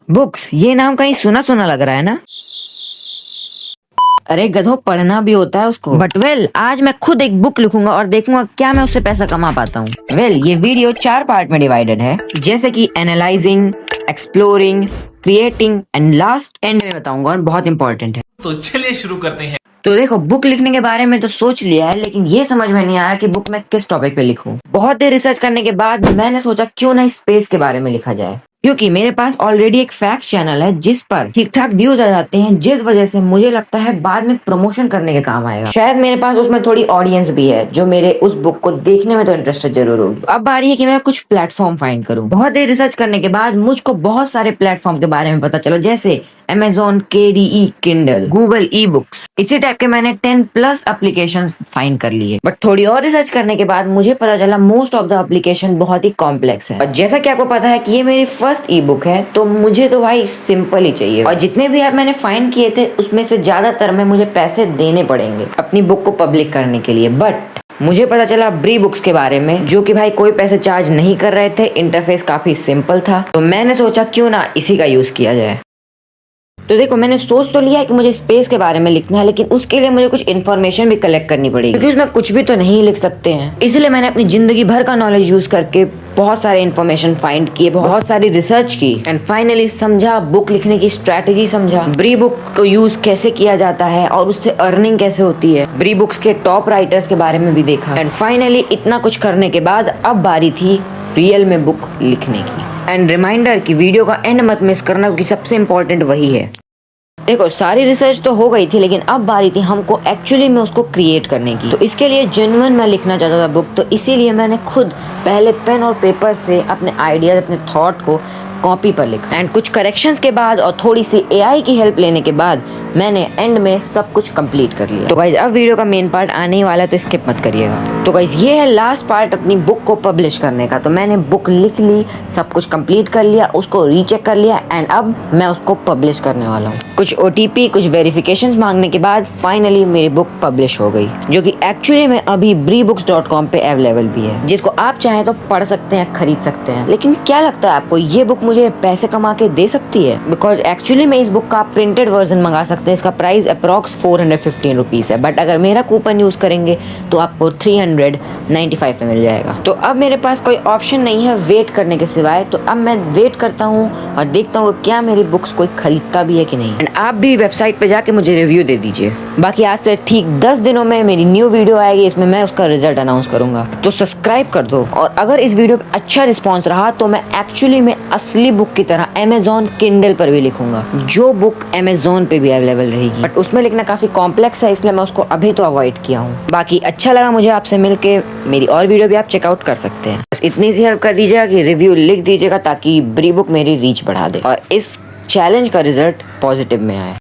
Books, ये नाम कहीं सुना सुना लग रहा है ना। अरे गधों, पढ़ना भी होता है उसको। बट वेल, आज मैं खुद एक बुक लिखूंगा और देखूंगा क्या मैं उससे पैसा कमा पाता हूँ। वेल, ये वीडियो 4 पार्ट में डिवाइडेड है, जैसे कि analysing, exploring, creating and last and में बताऊंगा, और बहुत इंपॉर्टेंट है। तो चलिए शुरू करते हैं। तो देखो, बुक लिखने के बारे में तो सोच लिया है, लेकिन ये समझ में नहीं आ रहा कि बुक में किस टॉपिक पे लिखूं। बहुत देर रिसर्च करने के बाद मैंने सोचा क्यों ना स्पेस के बारे में लिखा जाए, क्योंकि मेरे पास ऑलरेडी एक फैक्ट चैनल है जिस पर ठीक ठाक व्यूज आ जाते हैं, जिस वजह से मुझे लगता है बाद में प्रमोशन करने के काम आएगा। शायद मेरे पास उसमें थोड़ी ऑडियंस भी है जो मेरे उस बुक को देखने में तो इंटरेस्टेड जरूर होगी। अब बारी है कि मैं कुछ प्लेटफॉर्म फाइंड करूं। बहुत देर रिसर्च करने के बाद मुझको बहुत सारे प्लेटफॉर्म के बारे में पता चला, जैसे Amazon KDE Kindle, Google E-Books। इसी टाइप के मैंने 10+ एप्लीकेशन फाइंड कर लिए। बट थोड़ी और रिसर्च करने के बाद मुझे पता चला मोस्ट ऑफ द एप्लीकेशन बहुत ही कॉम्प्लेक्स है। और जैसा कि आपको पता है कि ये मेरी फर्स्ट ई बुक है, तो मुझे तो भाई सिंपल ही चाहिए। और जितने भी ऐप मैंने फाइंड किए थे उसमें से ज्यादातर में मुझे पैसे देने पड़ेंगे अपनी बुक को पब्लिक करने के लिए। बट मुझे पता चला ब्री बुक्स के बारे में, जो कि भाई कोई पैसे चार्ज नहीं कर रहे थे, इंटरफेस काफी सिंपल था। तो मैंने सोचा क्यों ना इसी का यूज किया जाए। तो देखो, मैंने सोच तो लिया है कि मुझे स्पेस के बारे में लिखना है, लेकिन उसके लिए मुझे कुछ इन्फॉर्मेशन भी कलेक्ट करनी पड़ेगी, क्योंकि उसमें कुछ भी तो नहीं लिख सकते हैं। इसलिए मैंने अपनी जिंदगी भर का नॉलेज यूज करके बहुत सारे इन्फॉर्मेशन फाइंड किए, बहुत सारी रिसर्च की एंड फाइनली समझा, बुक लिखने की स्ट्रैटेजी समझा, ब्री बुक को यूज कैसे किया जाता है और उससे अर्निंग कैसे होती है, ब्री बुक्स के टॉप राइटर्स के बारे में भी देखा। एंड फाइनली इतना कुछ करने के बाद अब बारी थी रियल में बुक लिखने की। एंड रिमाइंडर कि वीडियो का एंड मत मिस करना, क्योंकि सबसे इम्पोर्टेंट वही है। देखो, सारी रिसर्च तो हो गई थी, लेकिन अब बारी थी हमको एक्चुअली में उसको क्रिएट करने की। तो इसके लिए जेन्युइन मैं लिखना चाहता था बुक, तो इसीलिए मैंने खुद पहले पेन और पेपर से अपने आइडियाज, अपने थॉट को कॉपी पर लिखा एंड कुछ करेक्शंस के बाद और थोड़ी सी एआई की हेल्प लेने के बाद मैंने एंड में सब कुछ कंप्लीट कर लिया। तो गाइज, अब वीडियो का मेन पार्ट आने ही वाला है, तो स्किप मत करिएगा। तो गाइज, ये है लास्ट पार्ट अपनी बुक को पब्लिश करने का। तो मैंने बुक लिख ली, सब कुछ कंप्लीट कर लिया, उसको रीचेक कर लिया एंड अब मैं उसको पब्लिश करने वाला हूँ। कुछ OTP, कुछ वेरिफिकेशंस मांगने के बाद फाइनली मेरी बुक पब्लिश हो गई, जो कि एक्चुअली में अभी breebooks.com पे अवेलेबल भी है, जिसको आप चाहें तो पढ़ सकते हैं, खरीद सकते हैं। लेकिन क्या लगता है आपको, ये बुक मुझे पैसे कमा के दे सकती है? बिकॉज एक्चुअली में इस बुक का आप प्रिंटेड वर्जन मंगा सकते हैं। इसका प्राइस अप्रॉक्स 415 रुपीज है, बट अगर मेरा कूपन यूज करेंगे तो आपको 395 में मिल जाएगा। तो अब मेरे पास कोई ऑप्शन नहीं है वेट करने के सिवाय, तो अब मैं वेट करता हूँ और देखता हूँ क्या मेरी बुक्स कोई खरीदता भी है कि नहीं। एंड आप भी वेबसाइट पे जाके मुझे रिव्यू दे दीजिए। बाकी आज से ठीक 10 दिनों में मेरी न्यू वीडियो आएगी, इसमें मैं उसका रिजल्ट अनाउंस करूंगा। तो सब्सक्राइब कर दो, और अगर इस वीडियो पे अच्छा रिस्पॉन्स रहा तो मैं एक्चुअली में असली बुक की तरह Amazon Kindle पर भी लिखूंगा, जो बुक Amazon पे भी अवेलेबल रहेगी। बट उसमें लिखना काफी कॉम्प्लेक्स है, इसलिए मैं उसको अभी तो अवॉइड किया हूँ। बाकी अच्छा लगा मुझे आपसे मिलके, मेरी और वीडियो भी आप चेकआउट कर सकते हैं। बस इतनी सी हेल्प कर दीजिएगा कि रिव्यू लिख दीजिएगा, ताकि ब्री बुक मेरी रीच बढ़ा दे और इस चैलेंज का रिजल्ट पॉजिटिव में आए।